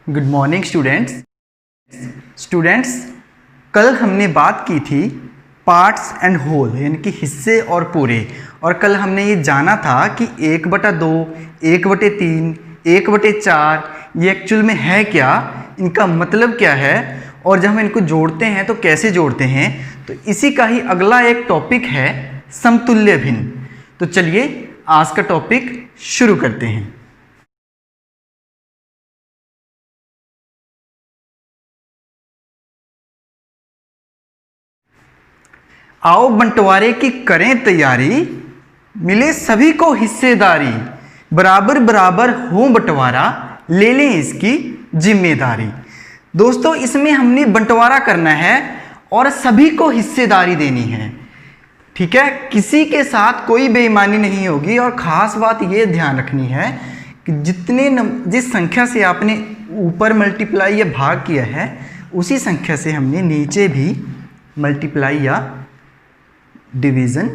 Good morning students. कल हमने बात की थी पार्ट्स एंड होल यानी कि हिस्से और पूरे। और कल हमने ये जाना था कि 1/2, 1/3, 1/4 ये एक्चुअल में है क्या, इनका मतलब क्या है और जब हम इनको जोड़ते हैं तो कैसे जोड़ते हैं। तो इसी का ही अगला एक टॉपिक है समतुल्य भिन्न। तो चलिए आज का टॉपिक शुरू करते हैं। आओ बंटवारे की करें तैयारी, मिले सभी को हिस्सेदारी, बराबर बराबर हो बंटवारा, ले लें इसकी जिम्मेदारी। दोस्तों इसमें हमने बंटवारा करना है और सभी को हिस्सेदारी देनी है, ठीक है। किसी के साथ कोई बेईमानी नहीं होगी। और ख़ास बात ये ध्यान रखनी है कि जिस संख्या से आपने ऊपर मल्टीप्लाई या भाग किया है उसी संख्या से हमने नीचे भी मल्टीप्लाई या डिवीज़न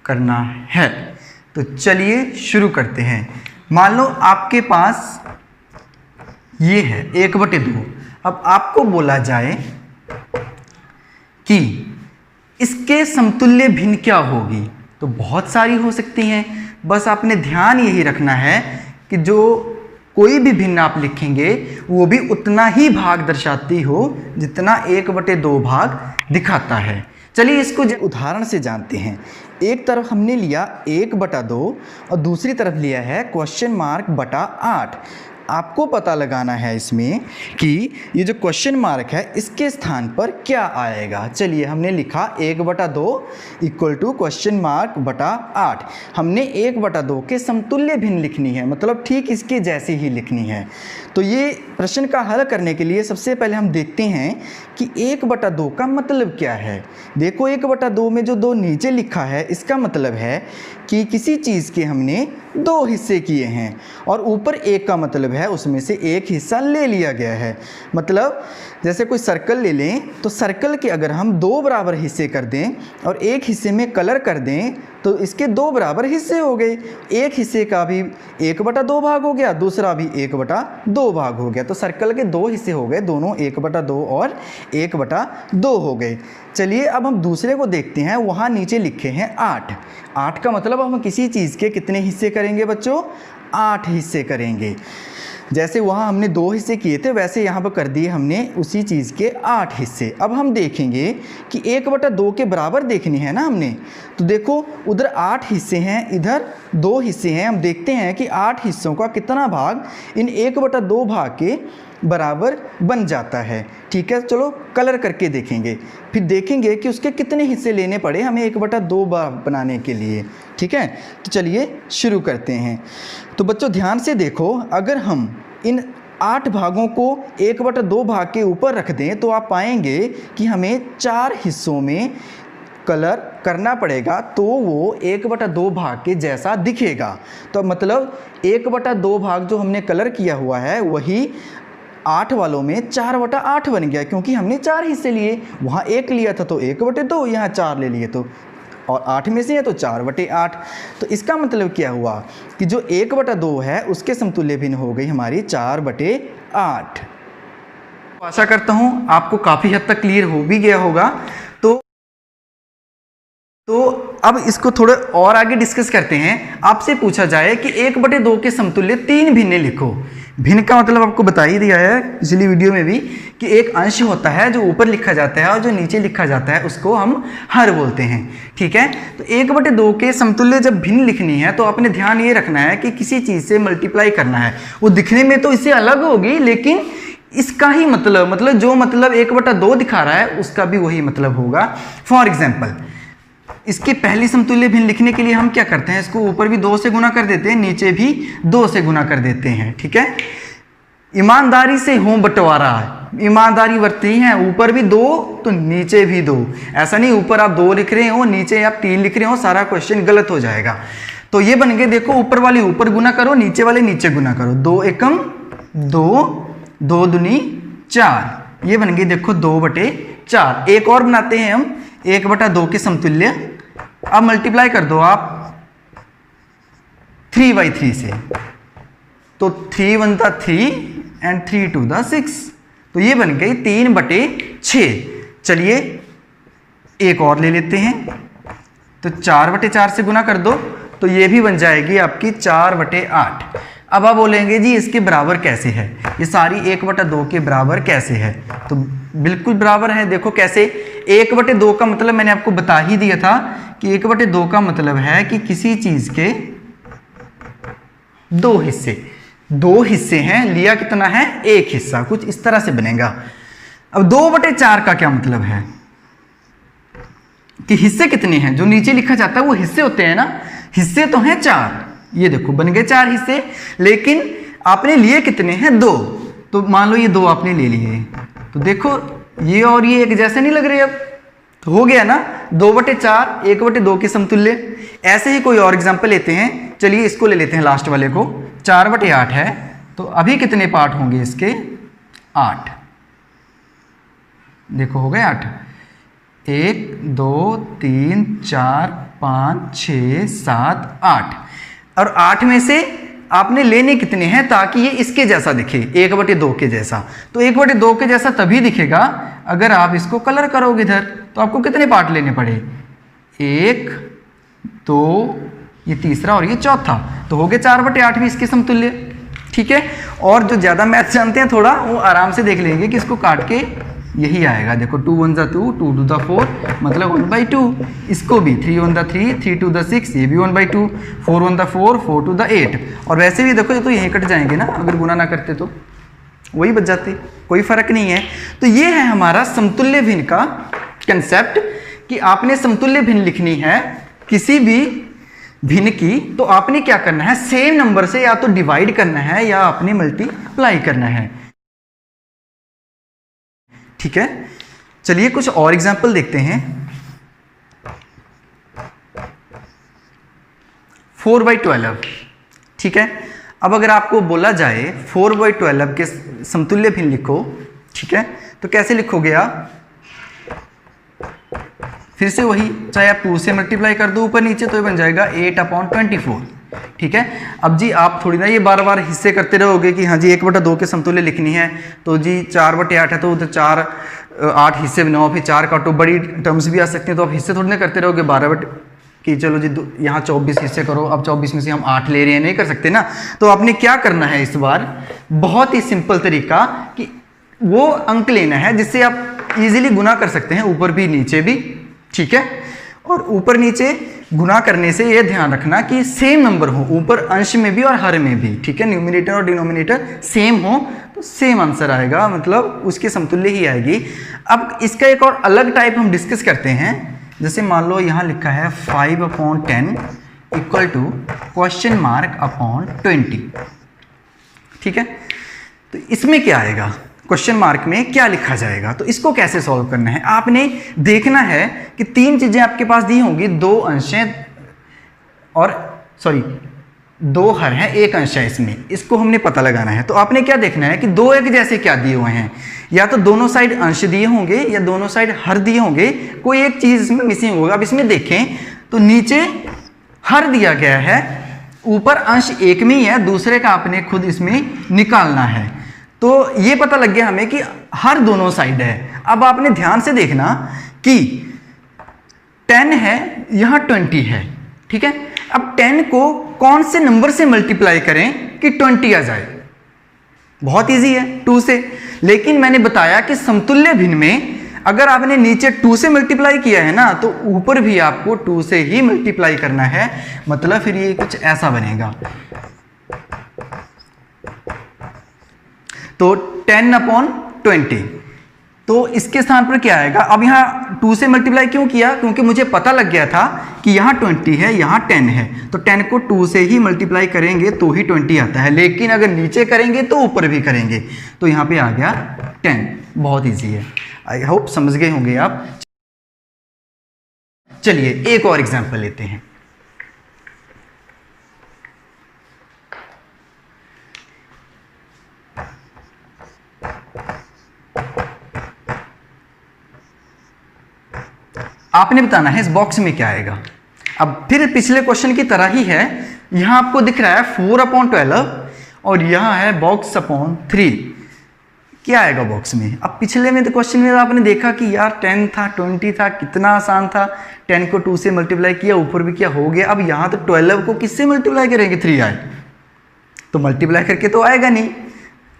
करना है। तो चलिए शुरू करते हैं। मान लो आपके पास ये है 1/2। अब आपको बोला जाए कि इसके समतुल्य भिन्न क्या होगी, तो बहुत सारी हो सकती हैं। बस आपने ध्यान यही रखना है कि जो कोई भी भिन्न आप लिखेंगे वो भी उतना ही भाग दर्शाती हो जितना 1/2 भाग दिखाता है। चलिए इसको उदाहरण से जानते हैं। एक तरफ हमने लिया 1/2 और दूसरी तरफ लिया है (8). आपको पता लगाना है इसमें कि ये जो क्वेश्चन मार्क है इसके स्थान पर क्या आएगा। चलिए हमने लिखा 1/2 = (8). हमने 1/2 के समतुल्य भिन्न लिखनी है, मतलब ठीक इसके जैसी ही लिखनी है। तो ये प्रश्न का हल करने के लिए सबसे पहले हम देखते हैं कि 1/2 का मतलब क्या है। देखो 1/2 में जो 2 नीचे लिखा है इसका मतलब है कि किसी चीज़ के हमने 2 हिस्से किए हैं और ऊपर 1 का मतलब है उसमें से एक हिस्सा ले लिया गया है। मतलब जैसे कोई सर्कल ले लें तो सर्कल के अगर हम 2 बराबर हिस्से कर दें और एक हिस्से में कलर कर दें तो इसके 2 बराबर हिस्से हो गए। एक हिस्से का भी 1/2 भाग हो गया, दूसरा भी 1/2 भाग हो गया। तो सर्कल के 2 हिस्से हो गए, दोनों 1/2 और 1/2 हो गए। चलिए अब हम दूसरे को देखते हैं। वहाँ नीचे लिखे हैं 8। 8 का मतलब हम किसी चीज़ के कितने हिस्से करेंगे बच्चों? 8 हिस्से करेंगे। जैसे वहाँ हमने 2 हिस्से किए थे वैसे यहाँ पर कर दिए हमने उसी चीज़ के 8 हिस्से। अब हम देखेंगे कि 1/2 के बराबर देखनी है ना हमने। तो देखो उधर 8 हिस्से हैं, इधर 2 हिस्से हैं। हम देखते हैं कि 8 हिस्सों का कितना भाग इन 1/2 भाग के बराबर बन जाता है। ठीक है, चलो कलर करके देखेंगे, फिर देखेंगे कि उसके कितने हिस्से लेने पड़े हमें 1/2 बनाने के लिए। ठीक है, तो चलिए शुरू करते हैं। तो बच्चों ध्यान से देखो, अगर हम इन 8 भागों को 1/2 भाग के ऊपर रख दें तो आप पाएंगे कि हमें 4 हिस्सों में कलर करना पड़ेगा तो वो 1/2 भाग के जैसा दिखेगा। तो मतलब 1/2 भाग जो हमने कलर किया हुआ है वही 8 वालों में 4/8 बन गया, क्योंकि हमने 4 हिस्से लिए। वहाँ 1 लिया था तो 1/2, यहाँ 4 ले लिए तो, और 8 में से है तो 4/8। तो इसका मतलब क्या हुआ कि जो 1/2 है उसके समतुल्य भिन्न हो गई हमारी 4/8। आशा करता हूँ आपको काफ़ी हद तक क्लियर हो भी गया होगा। तो अब इसको थोड़े और आगे डिस्कस करते हैं। आपसे पूछा जाए कि 1/2 के समतुल्य 3 भिन्न लिखो। भिन्न का मतलब आपको बता ही दिया है पिछली वीडियो में भी कि एक अंश होता है जो ऊपर लिखा जाता है और जो नीचे लिखा जाता है उसको हम हर बोलते हैं। ठीक है, तो 1/2 के समतुल्य जब भिन्न लिखनी है तो आपने ध्यान ये रखना है कि किसी चीज़ से मल्टीप्लाई करना है। वो दिखने में तो इससे अलग होगी लेकिन इसका ही मतलब जो मतलब 1/2 दिखा रहा है उसका भी वही मतलब होगा। फॉर एग्जाम्पल इसके पहली समतुल्य भिन्न लिखने के लिए हम क्या करते हैं, इसको ऊपर भी 2 से गुना कर देते हैं, नीचे भी 2 से गुना कर देते हैं। ठीक है, ईमानदारी से हो बंटवारा, ईमानदारी बरती है, ऊपर भी 2 तो नीचे भी 2। ऐसा नहीं ऊपर आप 2 लिख रहे हो नीचे आप 3 लिख रहे हो, सारा क्वेश्चन गलत हो जाएगा। तो ये बन गए, देखो ऊपर वाली ऊपर गुना करो, नीचे वाले नीचे गुना करो। 2 एकम 2, 2 दूनी 4, ये बन गई देखो 2/4। एक और बनाते हैं हम 1/2 के समतुल्य। अब मल्टीप्लाई कर दो आप 3/3 से, तो 3 बनता 3 एंड 3 टू द 6, तो ये बन गई 3/6। चलिए एक और ले लेते हैं, तो 4/4 से गुना कर दो, तो ये भी बन जाएगी आपकी 4/8। अब आप बोलेंगे जी इसके बराबर कैसे है, ये सारी 1/2 के बराबर कैसे है, तो बिल्कुल बराबर है। देखो कैसे, 1/2 का मतलब मैंने आपको बता ही दिया था कि 1/2 का मतलब है कि किसी चीज के दो हिस्से हैं, लिया कितना है, एक हिस्सा, कुछ इस तरह से बनेगा। अब 2/4 का क्या मतलब है कि हिस्से कितने हैं, जो नीचे लिखा जाता है वो हिस्से होते हैं ना, हिस्से तो हैं 4, ये देखो बन गए 4 हिस्से, लेकिन आपने लिए कितने हैं, 2, तो मान लो ये 2 आपने ले लिए, तो देखो ये और ये एक जैसे नहीं लग रहे, अब तो हो गया ना 2/4 1/2 के समतुल्य। ऐसे ही कोई और एग्जांपल लेते हैं, चलिए इसको ले लेते हैं लास्ट वाले को, 4/8 है, तो अभी कितने पार्ट होंगे इसके, 8, देखो हो गए 8, 1 2 3 4 5 6 7 8, और 8 में से आपने लेने कितने हैं ताकि ये इसके जैसा दिखे, 1/2 के जैसा। तो 1/2 के जैसा तभी दिखेगा अगर आप इसको कलर करोगे इधर, तो आपको कितने पार्ट लेने पड़े, 1 2, ये तीसरा और ये चौथा, तो हो गए 4/8 भी इसके समतुल्य। ठीक है, और जो ज़्यादा मैथ जानते हैं थोड़ा, वो आराम से देख लेंगे कि इसको काट के यही आएगा, देखो 2 1 2, 2 2 4, मतलब 1/2, इसको भी 3 1 3, 3 2 6, ये भी 1/2, 4 1 4, 4 2 8, और वैसे भी देखो ये तो यहीं कट जाएंगे ना, अगर गुना ना करते तो वही बच जाते, कोई फर्क नहीं है। तो ये है हमारा समतुल्य भिन्न का कंसेप्ट, कि आपने समतुल्य भिन्न लिखनी है किसी भी भिन्न की, तो आपने क्या करना है, सेम नंबर से या तो डिवाइड करना है या आपने मल्टीप्लाई करना है। ठीक है, चलिए कुछ और एग्जांपल देखते हैं। 4/12, ठीक है, अब अगर आपको बोला जाए 4/12 के समतुल्य भिन्न लिखो, ठीक है, तो कैसे लिखोगे आप, फिर से वही, चाहे आप 2 से मल्टीप्लाई कर दो ऊपर नीचे, तो ये बन जाएगा 8/24। ठीक है, अब जी आप थोड़ी ना ये बार बार हिस्से करते रहोगे कि हाँ जी 1/2 के समतुल्य लिखनी है, तो जी 4/8 है, तो उधर 4 8 हिस्से बनाओ, फिर 4 काटो, बड़ी टर्म्स भी आ सकते हैं, तो आप हिस्से थोड़ी ना करते रहोगे 12 कि चलो जी यहाँ 24 हिस्से करो, अब 24 में से हम 8 ले रहे हैं, नहीं कर सकते ना। तो आपने क्या करना है इस बार, बहुत ही सिंपल तरीका, कि वो अंक लेना है जिससे आप इजीली गुना कर सकते हैं, ऊपर भी नीचे भी। ठीक है, और ऊपर नीचे गुना करने से ये ध्यान रखना कि सेम नंबर हो, ऊपर अंश में भी और हर में भी। ठीक है, न्यूमिनेटर और डिनोमिनेटर सेम हो तो सेम आंसर आएगा, मतलब उसके समतुल्य ही आएगी। अब इसका एक और अलग टाइप हम डिस्कस करते हैं, जैसे मान लो यहाँ लिखा है 5/10 इक्वल टू $20। ठीक है, तो इसमें क्या आएगा, क्वेश्चन मार्क में क्या लिखा जाएगा, तो इसको कैसे सॉल्व करना है, आपने देखना है कि 3 चीजें आपके पास दी होंगी, 2 अंश हैं और 2 हर हैं, 1 अंश है इसमें, इसको हमने पता लगाना है। तो आपने क्या देखना है कि 2 एक जैसे क्या दिए हुए हैं, या तो दोनों साइड अंश दिए होंगे या दोनों साइड हर दिए होंगे, कोई एक चीज इसमें मिसिंग होगा। अब इसमें देखें तो नीचे हर दिया गया है, ऊपर अंश एक में ही है, दूसरे का आपने खुद इसमें निकालना है। तो ये पता लग गया हमें कि हर दोनों साइड है। अब आपने ध्यान से देखना कि 10 है, यहां 20 है। ठीक है, अब 10 को कौन से नंबर से मल्टीप्लाई करें कि 20 आ जाए, बहुत इजी है, 2 से। लेकिन मैंने बताया कि समतुल्य भिन्न में अगर आपने नीचे 2 से मल्टीप्लाई किया है ना, तो ऊपर भी आपको 2 से ही मल्टीप्लाई करना है, मतलब फिर ये कुछ ऐसा बनेगा। तो 10/20, तो इसके स्थान पर क्या आएगा, अब यहाँ 2 से मल्टीप्लाई क्यों किया, क्योंकि मुझे पता लग गया था कि यहाँ 20 है, यहाँ 10 है, तो 10 को 2 से ही मल्टीप्लाई करेंगे तो ही 20 आता है, लेकिन अगर नीचे करेंगे तो ऊपर भी करेंगे, तो यहाँ पे आ गया 10। बहुत इजी है, आई होप समझ गए होंगे आप। चलिए एक और एग्जाम्पल लेते हैं। आपने बताना है इस बॉक्स में क्या आएगा। अब फिर पिछले क्वेश्चन की तरह ही है, यहां आपको दिख रहा है 4/12 और यहाँ है बॉक्स अपॉन 3, क्या आएगा बॉक्स में? अब पिछले में तो क्वेश्चन में आपने देखा कि यार 10 था 20 था, कितना आसान था, 10 को 2 से मल्टीप्लाई किया, ऊपर भी किया, हो गया। अब यहाँ तो 12 को किससे मल्टीप्लाई करेंगे? 3 आए तो मल्टीप्लाई करके तो आएगा नहीं,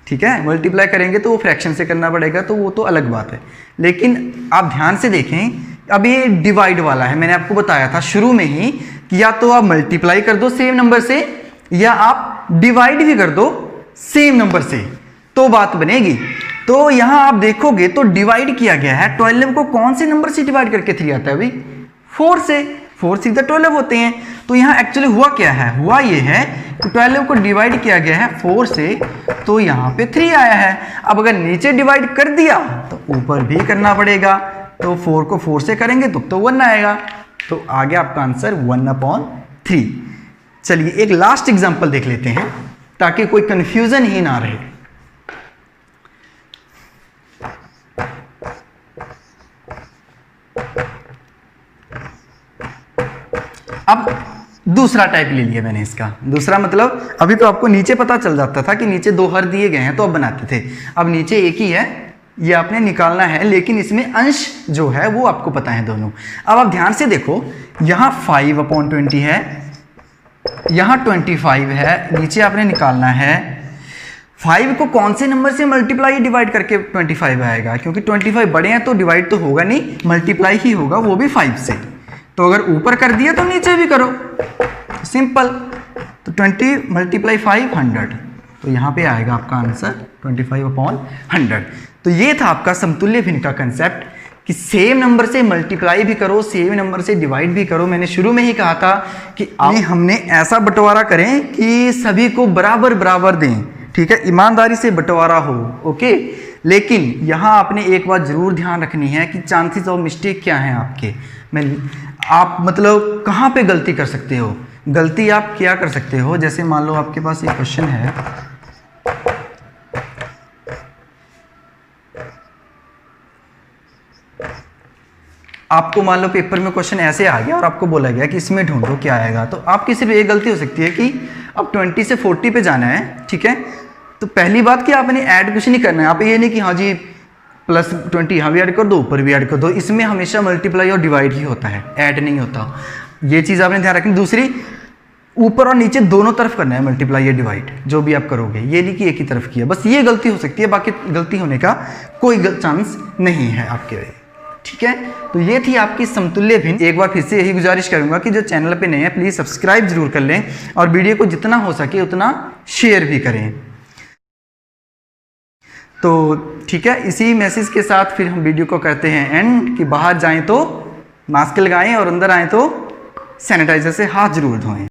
ठीक है, मल्टीप्लाई करेंगे तो वो फ्रैक्शन से करना पड़ेगा, तो वो तो अलग बात है। लेकिन आप ध्यान से देखें, अब ये डिवाइड वाला है, मैंने आपको बताया था शुरू में ही कि या तो आप मल्टीप्लाई कर दो सेम नंबर से या आप डिवाइड भी कर दो सेम नंबर से, तो बात बनेगी। तो यहां आप देखोगे तो डिवाइड किया गया है, 12 को कौन से नंबर से डिवाइड करके 3 आता है भाई? 4 से, 4 सीधा 12 होते हैं। तो यहां एक्चुअली हुआ क्या है? हुआ ये है कि 12 को डिवाइड किया गया है 4 से, तो यहां पे 3 आया है। अब अगर नीचे डिवाइड कर दिया तो ऊपर भी करना पड़ेगा, तो 4 को 4 से करेंगे तो 1 आएगा, तो आ गया आपका आंसर 1/3। चलिए एक लास्ट एग्जांपल देख लेते हैं ताकि कोई कंफ्यूजन ही ना रहे। अब दूसरा टाइप ले लिया मैंने इसका, दूसरा मतलब अभी तो आपको नीचे पता चल जाता था कि नीचे 2 हर दिए गए हैं तो अब बनाते थे, अब नीचे एक ही है, ये आपने निकालना है, लेकिन इसमें अंश जो है वो आपको पता है दोनों। अब आप ध्यान से देखो, यहाँ 5/20 है, यहाँ 25 है, नीचे आपने निकालना है 5 को कौन से नंबर से मल्टीप्लाई डिवाइड करके 25 आएगा, क्योंकि 25 बड़े हैं तो डिवाइड तो होगा नहीं, मल्टीप्लाई ही होगा, वो भी 5 से। तो अगर ऊपर कर दिया तो नीचे भी करो, सिंपल। तो 20 × 5 100, तो यहाँ पे आएगा आपका आंसर 25/100। तो ये था आपका समतुल्य भिन्न का कंसेप्ट कि सेम नंबर से मल्टीप्लाई भी करो, सेम नंबर से डिवाइड भी करो। मैंने शुरू में ही कहा था कि हमने ऐसा बंटवारा करें कि सभी को बराबर बराबर दें, ठीक है, ईमानदारी से बंटवारा हो, ओके। लेकिन यहाँ आपने एक बात जरूर ध्यान रखनी है कि चांसेस ऑफ मिस्टेक क्या हैं आपके, आप मतलब कहाँ पे गलती कर सकते हो। गलती आप क्या कर सकते हो, जैसे मान लो आपके पास एक क्वेश्चन है, आपको मान लो पेपर में क्वेश्चन ऐसे आ गया और आपको बोला गया कि इसमें ढूंढो क्या आएगा, तो आपकी सिर्फ एक गलती हो सकती है कि अब 20 से 40 पे जाना है, ठीक है। तो पहली बात कि आपने ऐड कुछ नहीं करना है, आप ये नहीं कि हाँ जी +20 यहाँ भी ऐड कर दो, ऊपर भी ऐड कर दो, इसमें हमेशा मल्टीप्लाई और डिवाइड ही होता है, ऐड नहीं होता, ये चीज़ आपने ध्यान रखनी। दूसरी, ऊपर और नीचे दोनों तरफ करना है मल्टीप्लाई या डिवाइड, जो भी आप करोगे, ये नहीं कि एक ही तरफ किया, बस ये गलती हो सकती है, बाकी गलती होने का कोई चांस नहीं है आपके लिए, ठीक है। तो ये थी आपकी समतुल्य भिन्न। एक बार फिर से यही गुजारिश करूंगा कि जो चैनल पे नए हैं प्लीज़ सब्सक्राइब जरूर कर लें और वीडियो को जितना हो सके उतना शेयर भी करें। तो ठीक है, इसी मैसेज के साथ फिर हम वीडियो को करते हैं एंड कि बाहर जाएं तो मास्क लगाएं और अंदर आएं तो सैनिटाइजर से हाथ जरूर धोएं।